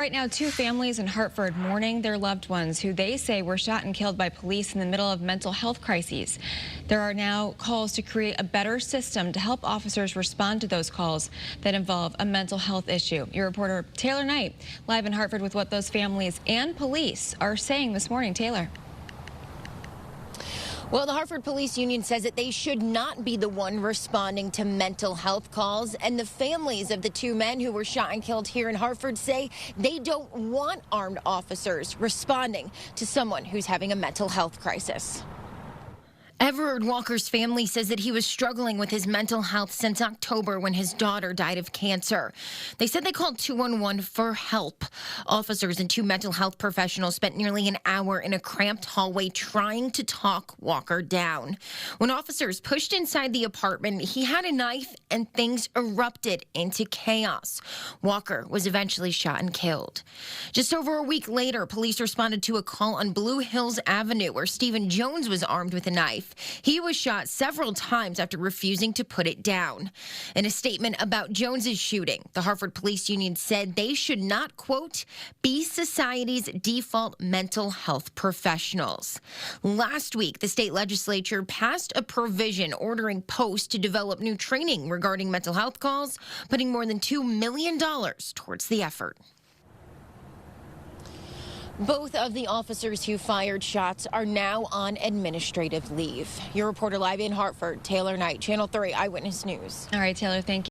Right now, two families in Hartford mourning their loved ones who they say were shot and killed by police in the middle of mental health crises. There are now calls to create a better system to help officers respond to those calls that involve a mental health issue. Your reporter Taylor Knight live in Hartford with what those families and police are saying this morning. Taylor. Well, the Hartford Police Union says that they should not be the one responding to mental health calls. And the families of the two men who were shot and killed here in Hartford say they don't want armed officers responding to someone who's having a mental health crisis. Everard Walker's family says that he was struggling with his mental health since October when his daughter died of cancer. They said they called 211 for help. Officers and two mental health professionals spent nearly an hour in a cramped hallway trying to talk Walker down. When officers pushed inside the apartment, he had a knife and things erupted into chaos. Walker was eventually shot and killed. Just over a week later, police responded to a call on Blue Hills Avenue where Stephen Jones was armed with a knife. He was shot several times after refusing to put it down. In a statement about Jones's shooting, the Hartford Police Union said they should not, quote, be society's default mental health professionals. Last week, the state legislature passed a provision ordering posts to develop new training regarding mental health calls, putting more than $2 million towards the effort. Both of the officers who fired shots are now on administrative leave. Your reporter live in Hartford, Taylor Knight, Channel 3 Eyewitness News. All right, Taylor, thank you.